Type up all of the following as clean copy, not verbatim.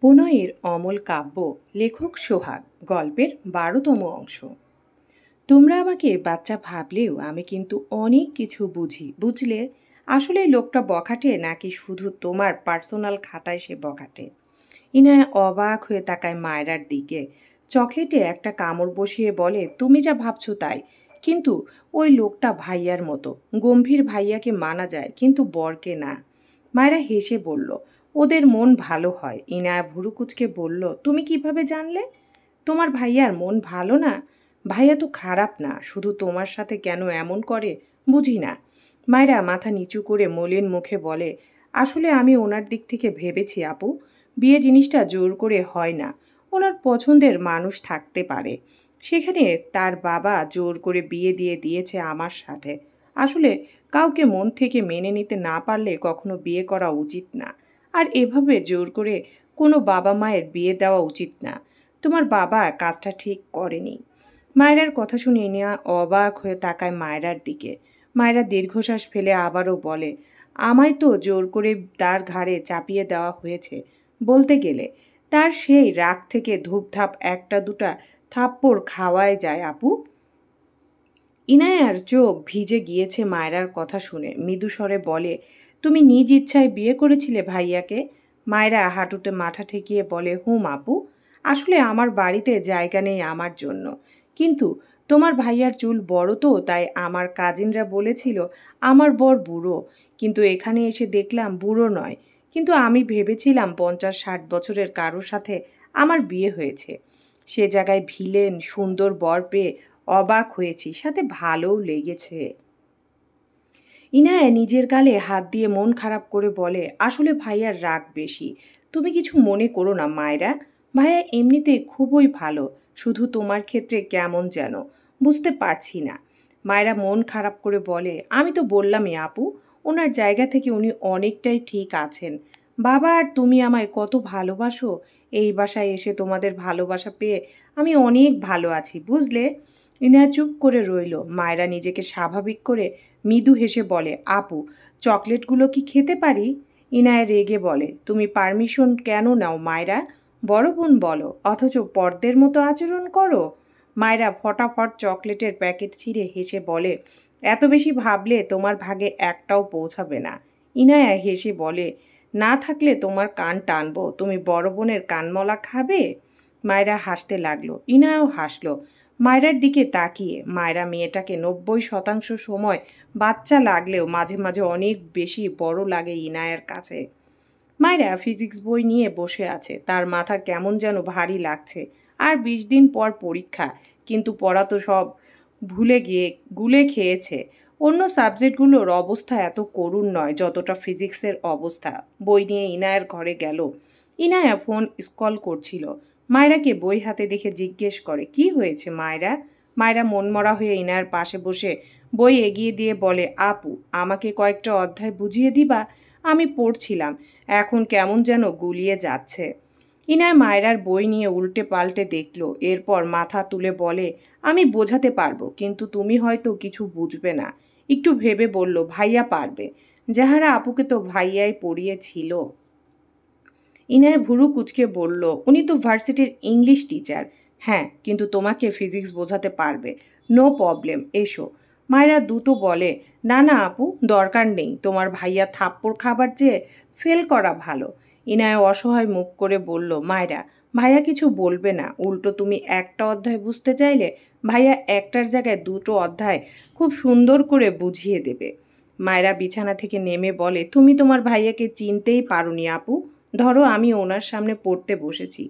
প্রণয়ের অমল কাব্য লেখক সোহাগ গল্পের ১২তম অংশ। তোমরা আমাকে বাচ্চা ভাবলেও আমি কিন্তু অনেক কিছু বুঝি, বুঝলে? আসলে লোকটা বখাটে নাকি শুধু তোমার পার্সোনাল খাতায় সে বখাটে? ইনায়া অবাক হয়ে তাকায় মায়রার দিকে। চকলেটে একটা কামড় বসিয়ে বলে, তুমি যা ভাবছো তাই, কিন্তু ওই লোকটা ভাইয়ার মতো। গম্ভীর ভাইয়াকে মানা যায়, কিন্তু বরকে না। মায়েরা হেসে বলল, ওদের মন ভালো হয়। ইনায়া ভুরু কুচকে বলল, তুমি কিভাবে জানলে? তোমার ভাইয়ার মন ভালো না? ভাইয়া তো খারাপ না, শুধু তোমার সাথে কেন এমন করে বুঝি না। মায়েরা মাথা নিচু করে মলিন মুখে বলে, আসলে আমি ওনার দিক থেকে ভেবেছি আপু, বিয়ে জিনিসটা জোর করে হয় না। ওনার পছন্দের মানুষ থাকতে পারে, সেখানে তার বাবা জোর করে বিয়ে দিয়ে দিয়েছে আমার সাথে। আসলে কাউকে মন থেকে মেনে নিতে না পারলে কখনো বিয়ে করা উচিত না। আর এভাবে জোর করে কোনো বাবা মায়ের বিয়ে দেওয়া উচিত না। তোমার বাবা কাজটা ঠিক করেনি। মায়রার কথা শুনে নেয়া অবাক হয়ে তাকায় মায়রার দিকে। মায়রা দীর্ঘশ্বাস ফেলে আবারও বলে, আমায় তো জোর করে তার ঘাড়ে চাপিয়ে দেওয়া হয়েছে বলতে গেলে। তার সেই রাগ থেকে ধূপধাপ একটা দুটা থাপ্পড় খাওয়াই যায় আপু। ইনায়ার চোখ ভিজে গিয়েছে মায়রার কথা শুনে। মৃদু স্বরে বলে, তুমি নিজ ইচ্ছায় বিয়ে করেছিলে ভাইয়াকে? মায়রা হাঁটুতে মাথা ঠেকিয়ে বলে, হুম আপু, আসলে আমার বাড়িতে জায়গা নেই আমার জন্য। কিন্তু তোমার ভাইয়ার চুল বড় তো, তাই আমার কাজিনরা বলেছিল আমার বর বুড়ো। কিন্তু এখানে এসে দেখলাম বুড়ো নয়। কিন্তু আমি ভেবেছিলাম ৫০-৬০ বছরের কারোর সাথে আমার বিয়ে হয়েছে। সে জায়গায় ভিলেন সুন্দর বর পেয়ে অবাক হয়েছি, সাথে ভালোও লেগেছে। ইনায়া নিজের গালে হাত দিয়ে মন খারাপ করে বলে, আসলে ভাইয়ার রাগ বেশি। তুমি কিছু মনে করো না মায়রা, ভাইয়া এমনিতে খুবই ভালো, শুধু তোমার ক্ষেত্রে কেমন যেন বুঝতে পারছি না। মায়রা মন খারাপ করে বলে, আমি তো বললামই আপু, ওনার জায়গা থেকে উনি অনেকটাই ঠিক আছেন। বাবা আর তুমি আমায় কত ভালোবাসো, এই বাসায় এসে তোমাদের ভালোবাসা পেয়ে আমি অনেক ভালো আছি, বুঝলে? ইনায়া চুপ করে রইল। মায়রা নিজেকে স্বাভাবিক করে মৃদু হেসে বলে, আপু, চকলেটগুলো কি খেতে পারি? ইনায়া রেগে বলে, তুমি পারমিশন কেন নাও মায়রা? বড় বোন বলো, অথচ পর্দের মতো আচরণ করো। মায়রা ফটাফট চকলেটের প্যাকেট ছিঁড়ে হেসে বলে, এত বেশি ভাবলে তোমার ভাগে একটাও পৌঁছাবে না। ইনায়া হেসে বলে, না থাকলে তোমার কান টানবো। তুমি বড় বোনের কানমলা খাবে? মায়রা হাসতে লাগলো। ইনায়াও হাসলো মায়রার দিকে তাকিয়ে। মায়রা মেয়েটাকে ৯০% সময় বাচ্চা লাগলেও মাঝে মাঝে অনেক বেশি বড় লাগে ইনায়ার কাছে। মায়রা ফিজিক্স বই নিয়ে বসে আছে। তার মাথা কেমন যেন ভারী লাগছে। আর ২০ দিন পর পরীক্ষা, কিন্তু পড়া তো সব ভুলে গিয়ে গুলে খেয়েছে। অন্য সাবজেক্টগুলোর অবস্থা এত করুণ নয় যতটা ফিজিক্সের অবস্থা। বই নিয়ে ইনায়ার ঘরে গেল। ইনায়া ফোন স্ক্রল করছিল। মায়রাকে বই হাতে দেখে জিজ্ঞেস করে, কি হয়েছে মায়রা? মায়রা মনমরা হয়ে ইনায়ার পাশে বসে বই এগিয়ে দিয়ে বলে, আপু, আমাকে কয়েকটা অধ্যায় বুঝিয়ে দিবা? আমি পড়ছিলাম, এখন কেমন যেন গুলিয়ে যাচ্ছে। ইনায় মায়রার বই নিয়ে উল্টে পাল্টে দেখলো, এরপর মাথা তুলে বলে, আমি বোঝাতে পারবো, কিন্তু তুমি হয়তো কিছু বুঝবে না। একটু ভেবে বলল, ভাইয়া পারবে। যাহারা আপুকে তো ভাইয়াই পড়িয়েছিল। ইনায় ভুরু কুচকে বলল, উনি তো ভার্সিটির ইংলিশ টিচার। হ্যাঁ, কিন্তু তোমাকে ফিজিক্স বোঝাতে পারবে। নো প্রবলেম, এসো। মায়েরা দুটো বলে, না না আপু, দরকার নেই। তোমার ভাইয়া থাপ্পড় খাবার চেয়ে ফেল করা ভালো। ইনায় অসহায় মুখ করে বলল, মায়েরা, ভাইয়া কিছু বলবে না। উল্টো তুমি একটা অধ্যায় বুঝতে চাইলে ভাইয়া একটার জায়গায় দুটো অধ্যায় খুব সুন্দর করে বুঝিয়ে দেবে। মায়েরা বিছানা থেকে নেমে বলে, তুমি তোমার ভাইয়াকে চিনতেই পারোনি আপু। ধরো আমি ওনার সামনে পড়তে বসেছি,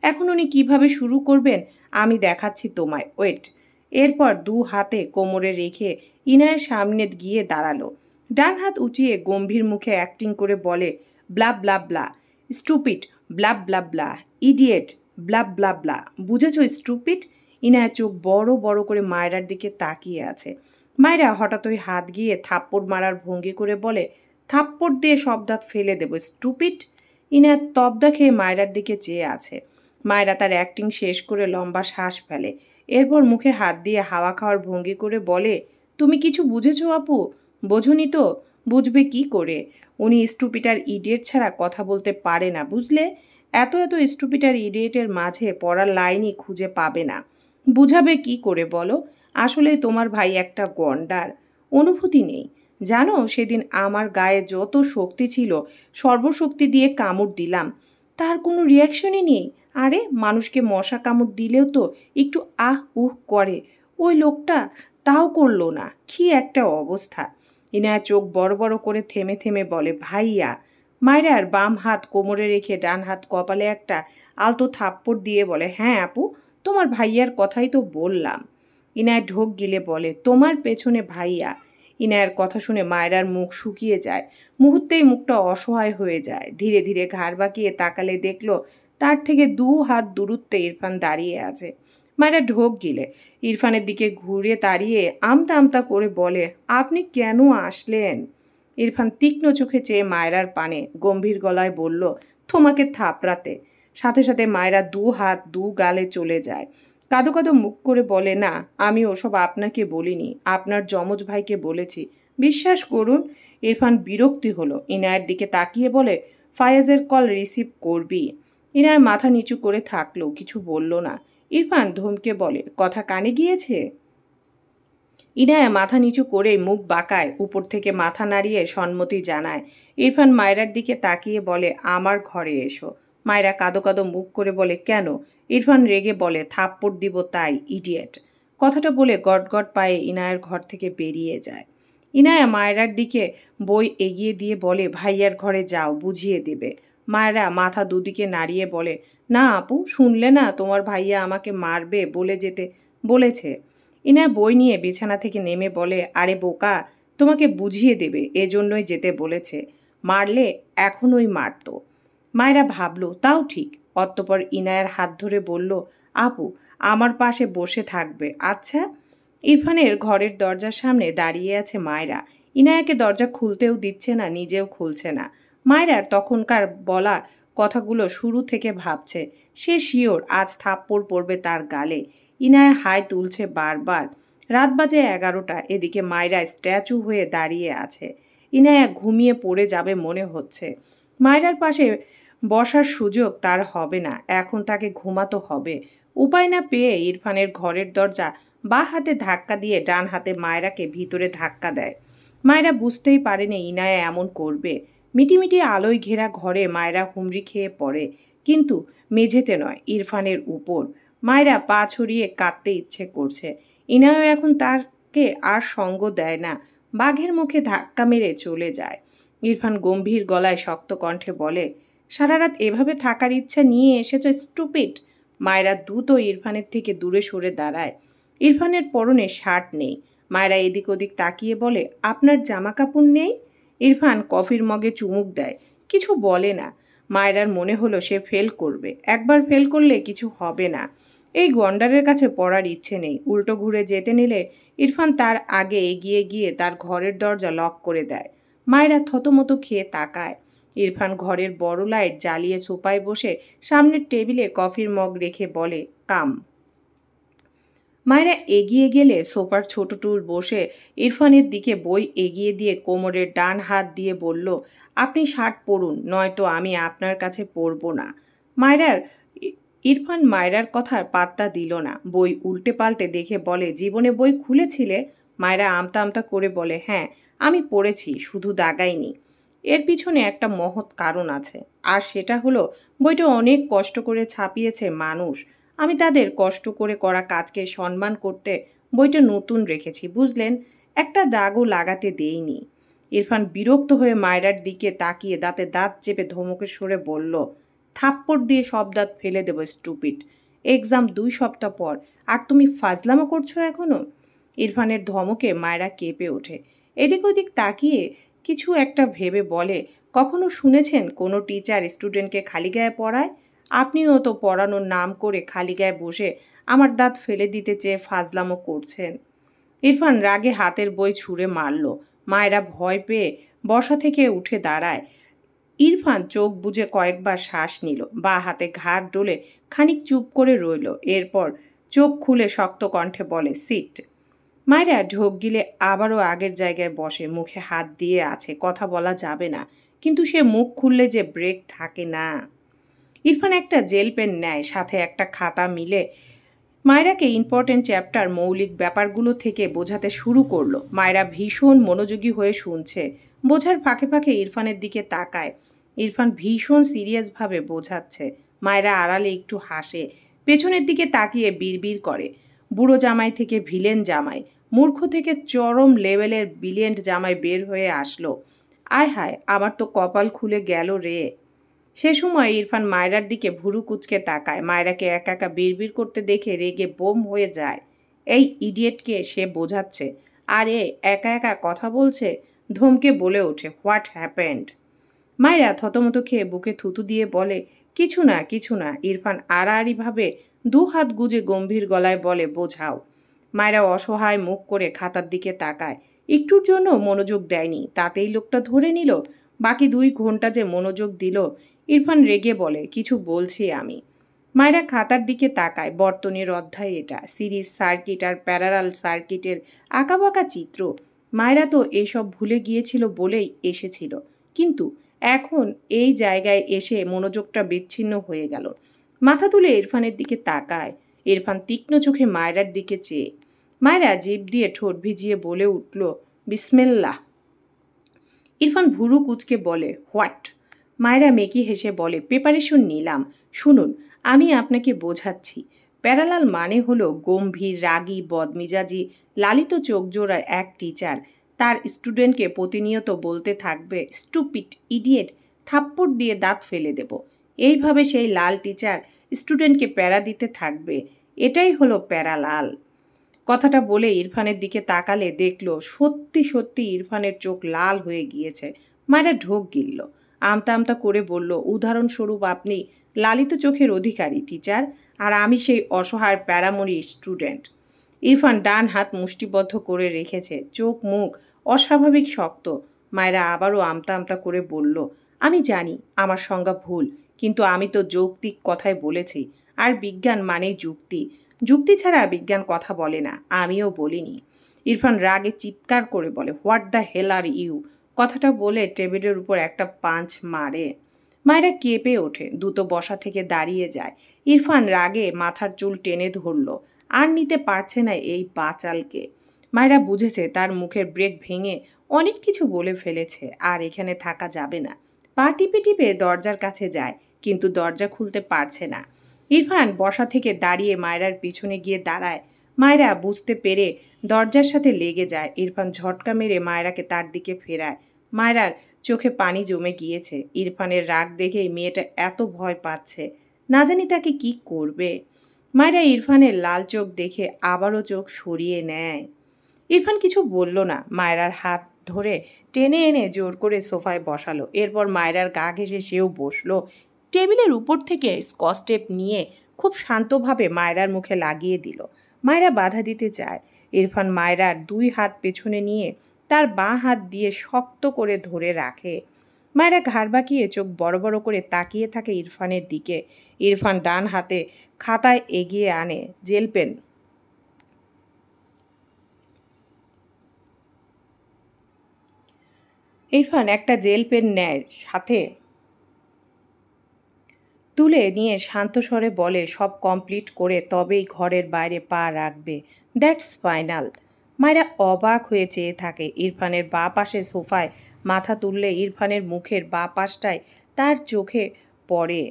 এখন উনি কিভাবে শুরু করবেন আমি দেখাচ্ছি তোমায়, ওয়েট। এরপর দু হাতে কোমরে রেখে ইনায়ের সামনে গিয়ে দাঁড়ালো। ডান হাত উঁচিয়ে গম্ভীর মুখে অ্যাক্টিং করে বলে, ব্লা ব্লা ব্লা, স্টুপিড, ব্লা ব্লা ব্লা, ইডিয়েট, ব্লা ব্লা ব্লা। বুঝেছ স্টুপিড? ইনায়া চোখ বড় বড় করে মায়রার দিকে তাকিয়ে আছে। মায়রা হঠাৎ ওই হাত গিয়ে থাপ্পড় মারার ভঙ্গি করে বলে, থাপ্পড় দিয়ে সব দাঁত ফেলে দেবো স্টুপিড। ইনায়া তবদা খেয়ে মায়রার দিকে চেয়ে আছে। মায়রা তার অ্যাক্টিং শেষ করে লম্বা শ্বাস ফেলে। এরপর মুখে হাত দিয়ে হাওয়া খাওয়ার ভঙ্গি করে বলে, তুমি কিছু বুঝেছো আপু? বোঝনি তো? বুঝবে কি করে? উনি স্টুপিড আর ইডিয়েট ছাড়া কথা বলতে পারে না, বুঝলে? এত এত স্টুপিড আর ইডিয়েটের মাঝে পড়ার লাইনই খুঁজে পাবে না। বুঝাবে কি করে বলো? আসলে তোমার ভাই একটা গন্ডার, অনুভূতি নেই। জানো, সেদিন আমার গায়ে যত শক্তি ছিল সর্বশক্তি দিয়ে কামড় দিলাম, তার কোনো রিয়াকশনই নেই। আরে মানুষকে মশা কামড় দিলেও তো একটু আহ উহ করে, ওই লোকটা তাও করলো না। কি একটা অবস্থা! ইনায়া চোখ বড় বড় করে থেমে থেমে বলে, ভাইয়া। মায়রার বাম হাত কোমরে রেখে ডান হাত কপালে একটা আলতো থাপ্পড় দিয়ে বলে, হ্যাঁ আপু, তোমার ভাইয়ার কথাই তো বললাম। ইনায়া ঢোক গিলে বলে, তোমার পেছনে ভাইয়া। ইনায়ার কথা শুনে মায়রার মুখ শুকিয়ে যায়, মুহূর্তেই মুখটা অসহায় হয়ে যায়। ধীরে ধীরে ঘাড় বাঁকিয়ে তাকালে দেখলো তার থেকে 2 হাত দূরত্বে ইরফান দাঁড়িয়ে আছে। মায়েরা ঢোক গিলে ইরফানের দিকে ঘুরে দাঁড়িয়ে আমতা আমতা করে বলে, আপনি কেন আসলেন? ইরফান তীক্ষ্ণ চোখে চেয়ে মায়রার পানে গম্ভীর গলায় বলল, তোমাকে থাপড়াতে। সাথে সাথে মায়রা 2 হাত 2 গালে চলে যায়। কাঁদো কাঁদো মুখ করে বলে, না, আমি ওসব আপনাকে বলিনি, আপনার যমজ ভাইকে বলেছি, বিশ্বাস করুন। ইরফান বিরক্তি হলো, ইনায়ের দিকে তাকিয়ে বলে, ফায়াজের কল রিসিভ করবি? ইনায় মাথা নিচু করে থাকলো, কিছু বলল না। ইরফান ধমকে বলে, কথা কানে গিয়েছে? ইনায়া মাথা নিচু করে মুখ বাঁকায়, উপর থেকে মাথা নাড়িয়ে সম্মতি জানায়। ইরফান মায়রার দিকে তাকিয়ে বলে, আমার ঘরে এসো। মায়রা কাঁদো কাঁদো মুখ করে বলে, কেন? ইরফান রেগে বলে, থাপ্পড় দিব তাই, ইডিয়েট। কথাটা বলে গটগট পায়ে ইনায়ার ঘর থেকে বেরিয়ে যায়। ইনায়া মায়রার দিকে বই এগিয়ে দিয়ে বলে, ভাইয়ার ঘরে যাও, বুঝিয়ে দেবে। মায়েরা মাথা দুদিকে নাড়িয়ে বলে, না আপু, শুনলে না, তোমার ভাইয়া আমাকে মারবে বলে যেতে বলেছে। ইনায়া বই নিয়ে বিছানা থেকে নেমে বলে, আরে বোকা, তোমাকে বুঝিয়ে দেবে এজন্যই যেতে বলেছে, মারলে এখনই মারত। মায়েরা ভাবল, তাও ঠিক। অতঃপর ইনায়ার হাত ধরে বলল, আপু, আমার পাশে বসে থাকবে, আচ্ছা? ইরফানের ঘরের দরজার সামনে দাঁড়িয়ে আছে মায়রা। ইনায়াকে দরজা খুলতেও দিচ্ছে না, নিজেও খুলছে না। মায়রার তখনকার বলা কথাগুলো শুরু থেকে ভাবছে। সে শিওর আজ থাপ্পড় পড়বে তার গালে। ইনায়া হাই তুলছে বারবার। রাত বাজে 11টা। এদিকে মায়রা স্ট্যাচু হয়ে দাঁড়িয়ে আছে। ইনায়া ঘুমিয়ে পড়ে যাবে মনে হচ্ছে। মায়রার পাশে বসার সুযোগ তার হবে না, এখন তাকে ঘুমাতে হবে। উপায় না পেয়ে ইরফানের ঘরের দরজা বাঁ হাতে ধাক্কা দিয়ে ডান হাতে মায়রাকে ভিতরে ধাক্কা দেয়। মায়রা বুঝতেই পারেনি ইনায়া এমন করবে। মিটিমিটি আলোয় ঘেরা ঘরে মায়রা হুমড়ি খেয়ে পড়ে, কিন্তু মেঝেতে নয়, ইরফানের উপর। মায়রা পা ছড়িয়ে কাঁদতে ইচ্ছে করছে। ইনায়া এখন তাকে আর সঙ্গ দেয় না, বাঘের মুখে ধাক্কা মেরে চলে যায়। ইরফান গম্ভীর গলায় শক্ত কণ্ঠে বলে, সারা রাত এভাবে থাকার ইচ্ছা নিয়ে এসেছ, স্টুপিড। মায়রা দ্রুত ইরফানের থেকে দূরে সরে দাঁড়ায়। ইরফানের পরনে শার্ট নেই। মায়রা এদিক ওদিক তাকিয়ে বলে, আপনার জামা কাপড় নেই? ইরফান কফির মগে চুমুক দেয়, কিছু বলে না। মায়রার মনে হলো সে ফেল করবে। একবার ফেল করলে কিছু হবে না। এই গন্ডারের কাছে পড়ার ইচ্ছে নেই। উল্টো ঘুরে যেতে নিলে ইরফান তার আগে এগিয়ে গিয়ে তার ঘরের দরজা লক করে দেয়। মায়রা থতমত খেয়ে তাকায়। ইরফান ঘরের বড় লাইট জ্বালিয়ে সোফায় বসে সামনের টেবিলে কফির মগ রেখে বলে, কাম। মায়েরা এগিয়ে গেলে সোফার ছোট টুল বসে ইরফানের দিকে বই এগিয়ে দিয়ে কোমরের ডান হাত দিয়ে বলল, আপনি শার্ট পরুন, নয়তো আমি আপনার কাছে পরব না। মায়রার ইরফান মায়রার কথার পাত্তা দিল না। বই উল্টে পাল্টে দেখে বলে, জীবনে বই খুলেছিলে? মায়রা আমতা আমতা করে বলে, হ্যাঁ, আমি পড়েছি, শুধু দাগাইনি। এর পিছনে একটা মহৎ কারণ আছে, আর সেটা হলো বইটা অনেক কষ্ট করে ছাপিয়েছে মানুষ। আমি তাদের কষ্ট করে করা কাজকে সম্মান করতে বইটা নতুন রেখেছি, বুঝলেন? একটা দাগও লাগাতে দেইনি। ইরফান বিরক্ত হয়ে মায়রার দিকে তাকিয়ে দাঁতে দাঁত চেপে ধমকের সরে বলল, থাপ্পড় দিয়ে সব দাঁত ফেলে দেব, স্টুপিড। এক্সাম 2 সপ্তাহ পর, আর তুমি ফাজলামো করছো এখনো? ইরফানের ধমকে মায়রা কেঁপে ওঠে। এদিক ওদিক তাকিয়ে কিছু একটা ভেবে বলে, কখনো শুনেছেন কোনো টিচার স্টুডেন্টকে খালি গায়ে পড়ায়? আপনিও তো পড়ানোর নাম করে খালি গায়ে বসে আমার দাঁত ফেলে দিতে চেয়ে ফাজলামো করছেন। ইরফান রাগে হাতের বই ছুঁড়ে মারল। মায়েরা ভয় পেয়ে বসা থেকে উঠে দাঁড়ায়। ইরফান চোখ বুজে কয়েকবার শ্বাস নিল, বা হাতে ঘাড় ডলে খানিক চুপ করে রইল। এরপর চোখ খুলে শক্ত কণ্ঠে বলে, সিট। মায়েরা ঢোক গিলে আবারও আগের জায়গায় বসে, মুখে হাত দিয়ে আছে, কথা বলা যাবে না, কিন্তু সে মুখ খুললে যে ব্রেক থাকে না। ইরফান একটা জেল পেন নেয়, সাথে একটা খাতা মিলে মায়রাকে ইম্পর্টেন্ট চ্যাপ্টার মৌলিক ব্যাপারগুলো থেকে বোঝাতে শুরু করলো। মায়রা ভীষণ মনোযোগী হয়ে শুনছে, বোঝার ফাঁকে ফাঁকে ইরফানের দিকে তাকায়। ইরফান ভীষণ সিরিয়াসভাবে বোঝাচ্ছে। মায়রা আড়ালে একটু হাসে, পেছনের দিকে তাকিয়ে বিড়বিড় করে, বুড়ো জামাই থেকে ভিলেন জামাই, মূর্খ থেকে চরম লেভেলের বিলিয়েন্ট জামাই বের হয়ে আসলো। আয় হায়, আমার তো কপাল খুলে গেল রে। সে সময় ইরফান মায়রার দিকে ভুরু কুঁচকে তাকায়। মায়রাকে একা একা বিড়বিড় করতে দেখে রেগে বোম হয়ে যায়। এই ইডিয়েটকে সে বোঝাচ্ছে, আর এ একা একা কথা বলছে। ধমকে বলে ওঠে, হোয়াট হ্যাপেন্ড? মায়রা থতমত খেয়ে বুকে থুতু দিয়ে বলে, কিছু না কিছু না। ইরফান আড়াআড়িভাবে দু হাত গুজে গম্ভীর গলায় বলে, বোঝাও। মায়রা অসহায় মুখ করে খাতার দিকে তাকায়। একটুর জন্য মনোযোগ দেয়নি, তাতেই লোকটা ধরে নিল। বাকি 2 ঘন্টা যে মনোযোগ দিল। ইরফান রেগে বলে, কিছু বলছি আমি। মায়রা খাতার দিকে তাকায়। বর্তনীর অধ্যায় এটা, সিরিজ সার্কিট আর প্যারালাল সার্কিটের আঁকাবাঁকা চিত্র। মায়রা তো এসব ভুলে গিয়েছিল বলেই এসেছিল, কিন্তু এখন এই জায়গায় এসে মনোযোগটা বিচ্ছিন্ন হয়ে গেল। মাথা তুলে ইরফানের দিকে তাকায়। ইরফান তীক্ষ্ণ চোখে মায়রার দিকে চেয়ে। মায়রা জিভ দিয়ে ঠোঁট ভিজিয়ে বলে উঠল, বিসমিল্লাহ। ইরফান ভুরু কুঁচকে বলে, হোয়াট? মায়রা মেকি হেসে বলে, প্রিপারেশন নিলাম। শুনুন, আমি আপনাকে বোঝাচ্ছি। প্যারালাল মানে হলো গম্ভীর, রাগী, বদমিজাজি, লালিত চোখজোড়া এক টিচার তার স্টুডেন্টকে প্রতিনিয়ত বলতে থাকবে, স্টুপিড, ইডিয়েট, থাপ্পড় দিয়ে দাঁত ফেলে দেব। এইভাবে সেই লাল টিচার স্টুডেন্টকে প্যারা দিতে থাকবে। এটাই হলো প্যারালাল। কথাটা বলে ইরফানের দিকে তাকালে দেখল সত্যি সত্যি ইরফানের চোখ লাল হয়ে গিয়েছে। মায়েরা ঢোক গিলল। আমতা আমতা করে বলল, উদাহরণস্বরূপ আপনি লালিত চোখের অধিকারী টিচার, আর আমি সেই অসহায় প্যারামরি স্টুডেন্ট। ইরফান ডান হাত মুষ্টিবদ্ধ করে রেখেছে, চোখ মুখ অস্বাভাবিক শক্ত। মায়েরা আবারও আমতা আমতা করে বলল, আমি জানি আমার সংজ্ঞা ভুল, কিন্তু আমি তো যৌক্তিক কথাই বলেছি, আর বিজ্ঞান মানেই যুক্তি। যুক্তি ছাড়া বিজ্ঞান কথা বলে না, আমিও বলিনি। ইরফান রাগে চিৎকার করে বলে, what the hell are you? কথাটা বলে টেবিলের উপর একটা পাঞ্চ মারে। মায়েরা কেঁপে ওঠে, দ্রুত বসা থেকে দাঁড়িয়ে যায়। ইরফান রাগে মাথার চুল টেনে ধরল, আর নিতে পারছে না এই বাচালকে। মায়েরা বুঝেছে তার মুখের ব্রেক ভেঙে অনেক কিছু বলে ফেলেছে, আর এখানে থাকা যাবে না। পা টিপে টিপে দরজার কাছে যায়, কিন্তু দরজা খুলতে পারছে না। ইরফান বসা থেকে দাঁড়িয়ে মায়রার পিছনে গিয়ে দাঁড়ায়। মায়রা বুঝতে পেরে দরজার সাথে লেগে যায়। ইরফান ঝটকা মেরে মায়রাকে তার দিকে ফেরায়। মায়রার চোখে পানি জমে গিয়েছে। ইরফানের রাগ দেখেই মেয়েটা এত ভয় পাচ্ছে, না জানি তাকে কি করবে। মায়রা ইরফানের লাল চোখ দেখে আবারও চোখ সরিয়ে নেয়। ইরফান কিছু বলল না। মায়রার হাত ধরে টেনে এনে জোর করে সোফায় বসালো। এরপর মায়রার গা ঘেঁষে সেও বসলো। টেবিলের উপর থেকে স্কচ টেপ নিয়ে খুব শান্তভাবে মায়রার মুখে লাগিয়ে দিল। মায়রা বাধা দিতে চায়। ইরফান মায়রার 2 হাত পেছনে নিয়ে তার বাঁ হাত দিয়ে শক্ত করে ধরে রাখে। মায়রা ঘাড় বাঁকিয়ে চোখ বড় বড় করে তাকিয়ে থাকে ইরফানের দিকে। ইরফান ডান হাতে খাতায় এগিয়ে আনে জেল পেন। ইরফান একটা জেল পেন নেয়, সাথে তুলে নিয়ে শান্ত স্বরে বলে, সব কমপ্লিট করে তবেই ঘরের বাইরে পা রাখবে। That's final. মায়েরা অবাক হয়ে চেয়ে থাকে। ইরফানের বাঁ পাশে সোফায় মাথা তুললে ইরফানের মুখের বাঁ পাশটায় তার চোখে পড়ে।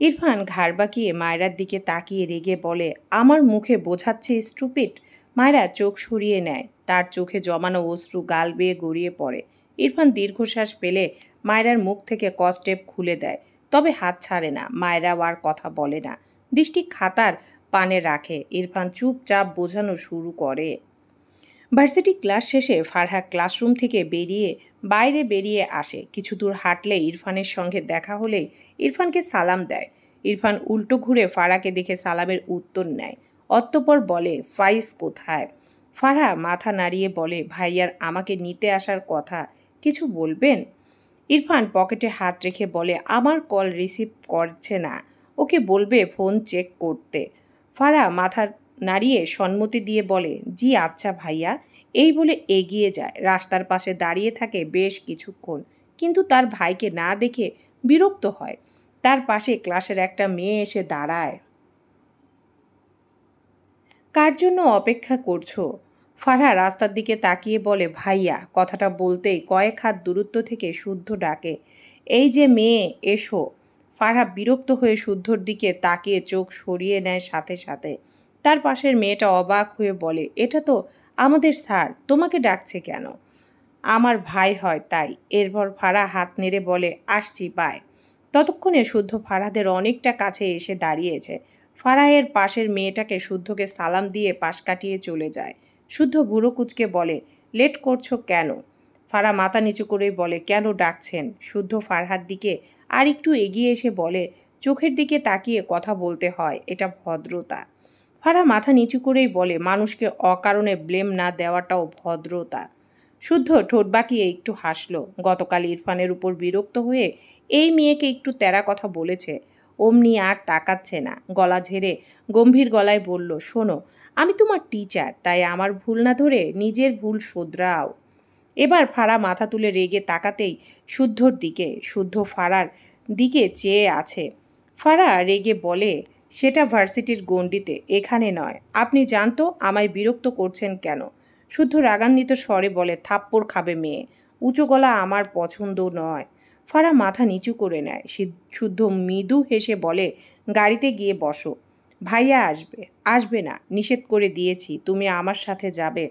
ইরফান ঘাড় বাঁকিয়ে মায়রার দিকে তাকিয়ে রেগে বলে, আমার মুখে বোঝাচ্ছে স্টুপিড? মায়রা চোখ সরিয়ে নেয়। তার চোখে জমানো অশ্রু গাল বেয়ে গড়িয়ে পড়ে। ইরফান দীর্ঘশ্বাস ফেলে মায়রার মুখ থেকে কস্টেপ খুলে দেয়, তবে হাত ছাড়ে না। মায়রাও আর কথা বলে না, দৃষ্টি খাতার পানে রাখে। ইরফান চুপচাপ বোঝানো শুরু করে। ভার্সিটি ক্লাস শেষে ফারহা ক্লাসরুম থেকে বাইরে বেরিয়ে আসে। কিছু দূর হাঁটলে ইরফানের সঙ্গে দেখা হলেই ইরফানকে সালাম দেয়। ইরফান উল্টো ঘুরে ফারহাকে দেখে সালামের উত্তর নেয়। অতঃপর বলে, ফাইজ কোথায়? ফারহা মাথা নাড়িয়ে বলে, ভাইয়ার আমাকে নিতে আসার কথা, কিছু বলবেন? ইরফান পকেটে হাত রেখে বলে, আমার কল রিসিভ করছে না, ওকে বলবে ফোন চেক করতে। ফারহা মাথা নাড়িয়ে সম্মতি দিয়ে বলে, জি আচ্ছা ভাইয়া। এই বলে এগিয়ে যায়। রাস্তার পাশে দাঁড়িয়ে থাকে বেশ কিছুক্ষণ, কিন্তু তার ভাইকে না দেখে বিরক্ত হয়। তার পাশে ক্লাসের একটা মেয়ে এসে দাঁড়ায়। কার জন্য অপেক্ষা করছো? ফারহা রাস্তার দিকে তাকিয়ে বলে, ভাইয়া। কথাটা বলতেই কয়েক হাত দূরত্ব থেকে শুদ্ধ ডাকে, এই যে মেয়ে, এসো। ফারহা বিরক্ত হয়ে শুদ্ধর দিকে তাকিয়ে চোখ সরিয়ে নেয় সাথে সাথে। তার পাশের মেয়েটা অবাক হয়ে বলে, এটা তো আমাদের স্যার, তোমাকে ডাকছে কেন? আমার ভাই হয় তাই। এরপর ফারহা হাত নেড়ে বলে, আসছি, বাই। ততক্ষণে শুদ্ধ ফারহাদের অনেকটা কাছে এসে দাঁড়িয়েছে। ফারাহের পাশের মেয়েটাকে শুদ্ধকে সালাম দিয়ে পাশ কাটিয়ে চলে যায়। শুদ্ধ ভুরু কুঁচকে বলে, লেট করছো কেন? ফারাহ মাথা নিচু করেই বলে, কেন ডাকছেন? শুদ্ধ ফারহার দিকে আর একটু এগিয়ে এসে বলে, চোখের দিকে তাকিয়ে কথা বলতে হয়, এটা ভদ্রতা। ফারাহ মাথা নিচু করেই বলে, মানুষকে অকারণে ব্লেম না দেওয়াটাও ভদ্রতা। শুদ্ধ ঠোঁট বাঁকিয়ে একটু হাসল। গতকাল ইরফানের উপর বিরক্ত হয়ে এই মেয়েকে একটু তেরা কথা বলেছে, অমনি আর তাকাচ্ছে না। গলা ঝেড়ে গম্ভীর গলায় বলল, শোনো, আমি তোমার টিচার, তাই আমার ভুল না ধরে নিজের ভুল শোধরাও। এবার ফারাহ মাথা তুলে রেগে তাকাতেই শুদ্ধর দিকে। শুদ্ধ ফারার দিকে চেয়ে আছে। ফারাহ রেগে বলে, সেটা ভার্সিটির গণ্ডিতে, এখানে নয়। আপনি জানতো আমায় বিরক্ত করছেন কেন? শুদ্ধ রাগান্বিত স্বরে বলে, থাপ্পড় খাবে মেয়ে। উঁচু গলা আমার পছন্দ নয়। ফারাহ মাথা নিচু করে নেয়। শুদ্ধ মৃদু হেসে বলে, গাড়িতে গিয়ে বসো। ভাইয়া আসবে। আসবে না, নিষেধ করে দিয়েছি, তুমি আমার সাথে যাবে।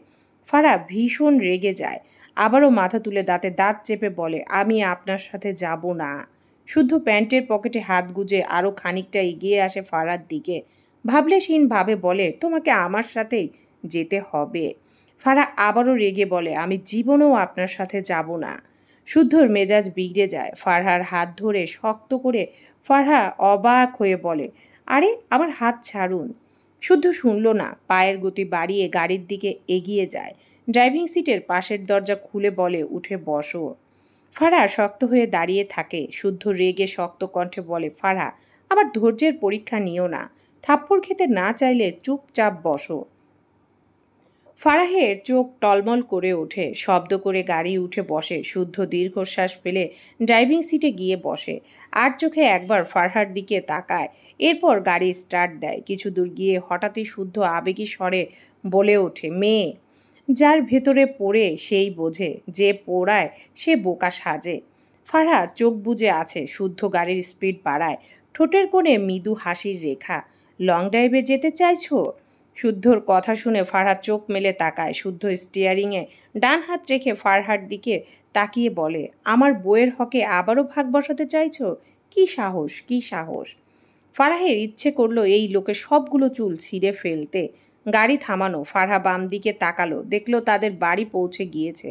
ফারাহ ভীষণ রেগে যায়। আবারও মাথা তুলে দাঁতে দাঁত চেপে বলে, আমি আপনার সাথে যাব না। শুদ্ধ প্যান্টের পকেটে হাত গুজে আরও খানিকটা এগিয়ে আসে ফারার দিকে। ভাবলেশহীনভাবে বলে, তোমাকে আমার সাথেই যেতে হবে। ফারাহ আবারও রেগে বলে, আমি জীবনেও আপনার সাথে যাব না। শুদ্ধর মেজাজ বিগড়ে যায়। ফারহার হাত ধরে শক্ত করে ফারহা অবাক হয়ে বলে, আরে আমার হাত ছাড়ুন। শুদ্ধ শুনল না, পায়ের গতি বাড়িয়ে গাড়ির দিকে এগিয়ে যায়। ড্রাইভিং সিটের পাশের দরজা খুলে বলে, উঠে বসো। ফারহা শক্ত হয়ে দাঁড়িয়ে থাকে। শুদ্ধ রেগে শক্ত কণ্ঠে বলে, ফারহা, আমার ধৈর্যের পরীক্ষা নিও না। থাপ্পড় খেতে না চাইলে চুপচাপ বসো। ফারাহের চোখ টলমল করে ওঠে। শব্দ করে গাড়ি উঠে বসে। শুদ্ধ দীর্ঘশ্বাস ফেলে ড্রাইভিং সিটে গিয়ে বসে। আর চোখে একবার ফারহার দিকে তাকায়। এরপর গাড়ি স্টার্ট দেয়। কিছু দূর গিয়ে হঠাৎই শুদ্ধ আবেগী স্বরে বলে ওঠে, মেয়ে যার ভেতরে পড়ে সেই বোঝে, যে পোড়ায় সে বোকা সাজে। ফারহা চোখ বুজে আছে। শুদ্ধ গাড়ির স্পিড বাড়ায়। ঠোঁটের কোণে মৃদু হাসির রেখা। লং ড্রাইভে যেতে চাইছো? শুদ্ধর কথা শুনে ফারহাদ চোখ মেলে তাকায়। শুদ্ধ স্টিয়ারিংয়ে ডান হাত রেখে ফারহার দিকে তাকিয়ে বলে, আমার বইয়ের হকে আবারও ভাগ বসাতে চাইছো? কি সাহস, কি সাহস! ফারাহের ইচ্ছে করলো এই লোকের সবগুলো চুল ছিঁড়ে ফেলতে। গাড়ি থামানো। ফারহা বাম দিকে তাকালো, দেখলো তাদের বাড়ি পৌঁছে গিয়েছে।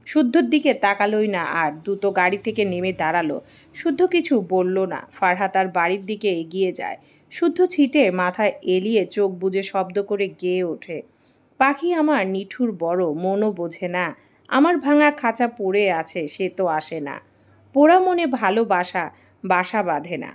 শুদ্ধর দিকে তাকালোই না আর, দ্রুত গাড়ি থেকে নেমে দাঁড়ালো। শুদ্ধ কিছু বলল না। ফারহা তার বাড়ির দিকে এগিয়ে যায়। শুদ্ধ ছিটে মাথায় এলিয়ে চোখ বুজে শব্দ করে গেয়ে ওঠে, পাখি আমার নিঠুর বড়, মনও বোঝে না। আমার ভাঙা খাঁচা পড়ে আছে, সে তো আসে না। পোড়া মনে ভালোবাসা বাসা বাঁধে না।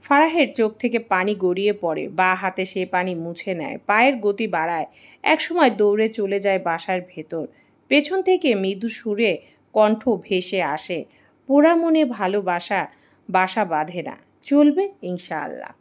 ফারাহের চোখ থেকে পানি গড়িয়ে পড়ে। বা হাতে সে পানি মুছে নেয়। পায়ের গতি বাড়ায়। একসময় দৌড়ে চলে যায় বাসার ভেতর। পেছন থেকে মৃদু সুরে কণ্ঠ ভেসে আসে, পোড়া মনে ভালোবাসা বাসা বাঁধে না, চলবে ইনশাআল্লাহ।